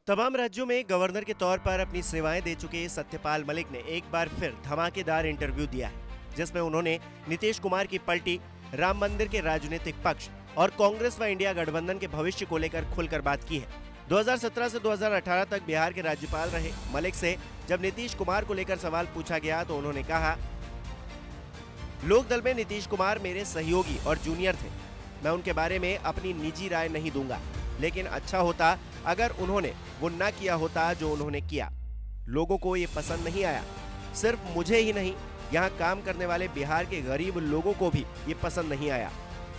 तमाम राज्यों में गवर्नर के तौर पर अपनी सेवाएं दे चुके सत्यपाल मलिक ने एक बार फिर धमाकेदार इंटरव्यू दिया है, जिसमें उन्होंने नीतीश कुमार की पलटी, राम मंदिर के राजनीतिक पक्ष और कांग्रेस व इंडिया गठबंधन के भविष्य को लेकर खुलकर बात की है। 2017 से 2018 तक बिहार के राज्यपाल रहे मलिक से जब नीतीश कुमार को लेकर सवाल पूछा गया तो उन्होंने कहा, लोकदल में नीतीश कुमार मेरे सहयोगी और जूनियर थे। मैं उनके बारे में अपनी निजी राय नहीं दूंगा, लेकिन अच्छा होता अगर उन्होंने वो ना किया होता जो उन्होंने किया। लोगों को ये पसंद नहीं आया। सिर्फ मुझे ही नहीं, यहाँ काम करने वाले बिहार के गरीब लोगों को भी ये पसंद नहीं आया।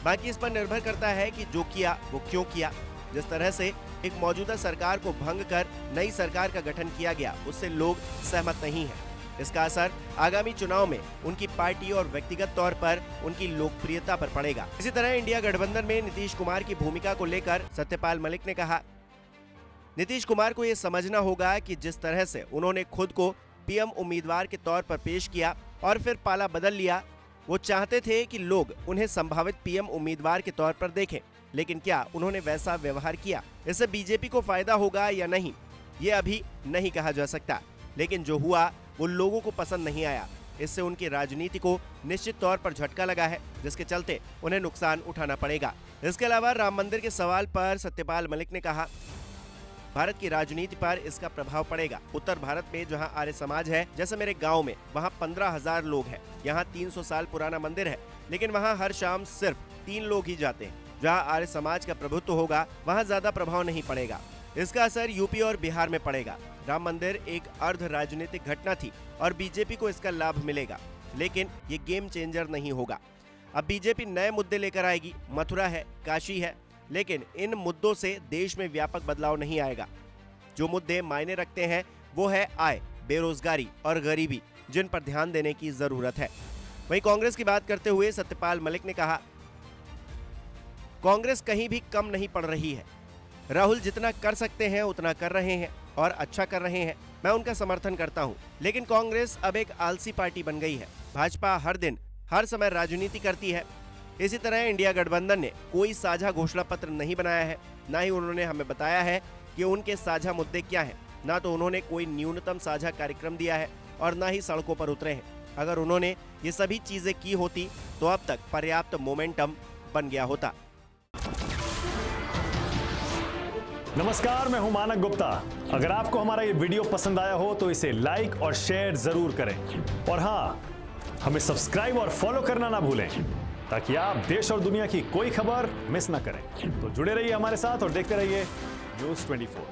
बाकी इस पर निर्भर करता है कि जो किया वो क्यों किया। जिस तरह से एक मौजूदा सरकार को भंग कर नई सरकार का गठन किया गया, उससे लोग सहमत नहीं हैं। इसका असर आगामी चुनाव में उनकी पार्टी और व्यक्तिगत तौर पर उनकी लोकप्रियता पर पड़ेगा। इसी तरह इंडिया गठबंधन में नीतीश कुमार की भूमिका को लेकर सत्यपाल मलिक ने कहा, नीतीश कुमार को यह समझना होगा कि जिस तरह से उन्होंने खुद को पीएम उम्मीदवार के तौर पर पेश किया और फिर पाला बदल लिया, वो चाहते थे कि लोग उन्हें संभावित पीएम उम्मीदवार के तौर पर देखें, लेकिन क्या उन्होंने वैसा व्यवहार किया? इससे बीजेपी को फायदा होगा या नहीं, ये अभी नहीं कहा जा सकता, लेकिन जो हुआ वो लोगों को पसंद नहीं आया। इससे उनकी राजनीति को निश्चित तौर पर झटका लगा है, जिसके चलते उन्हें नुकसान उठाना पड़ेगा। इसके अलावा राम मंदिर के सवाल पर सत्यपाल मलिक ने कहा, भारत की राजनीति पर इसका प्रभाव पड़ेगा। उत्तर भारत में जहां आर्य समाज है, जैसे मेरे गांव में, वहां 15,000 लोग हैं। यहाँ 300 साल पुराना मंदिर है, लेकिन वहां हर शाम सिर्फ 3 लोग ही जाते हैं। जहां आर्य समाज का प्रभुत्व होगा, वहां ज्यादा प्रभाव नहीं पड़ेगा। इसका असर यूपी और बिहार में पड़ेगा। राम मंदिर एक अर्ध राजनीतिक घटना थी और बीजेपी को इसका लाभ मिलेगा, लेकिन ये गेम चेंजर नहीं होगा। अब बीजेपी नए मुद्दे लेकर आएगी। मथुरा है, काशी है, लेकिन इन मुद्दों से देश में व्यापक बदलाव नहीं आएगा। जो मुद्दे मायने रखते हैं वो है आय, बेरोजगारी और गरीबी, जिन पर ध्यान देने की जरूरत है। वहीं कांग्रेस की बात करते हुए सत्यपाल मलिक ने कहा, कांग्रेस कहीं भी कम नहीं पड़ रही है। राहुल जितना कर सकते हैं उतना कर रहे हैं और अच्छा कर रहे हैं। मैं उनका समर्थन करता हूं, लेकिन कांग्रेस अब एक आलसी पार्टी बन गई है। भाजपा हर दिन हर समय राजनीति करती है। इसी तरह इंडिया गठबंधन ने कोई साझा घोषणा पत्र नहीं बनाया है, ना ही उन्होंने हमें बताया है कि उनके साझा मुद्दे क्या हैं। ना तो उन्होंने कोई न्यूनतम साझा कार्यक्रम दिया है और ना ही सड़कों पर उतरे हैं। अगर उन्होंने ये सभी चीजें की होती तो अब तक पर्याप्त मोमेंटम बन गया होता। नमस्कार, मैं हूं मानक गुप्ता। अगर आपको हमारा ये वीडियो पसंद आया हो तो इसे लाइक और शेयर जरूर करें, और हाँ, हमें सब्सक्राइब और फॉलो करना ना भूलें, ताकि आप देश और दुनिया की कोई खबर मिस ना करें। तो जुड़े रहिए हमारे साथ और देखते रहिए न्यूज़ 24।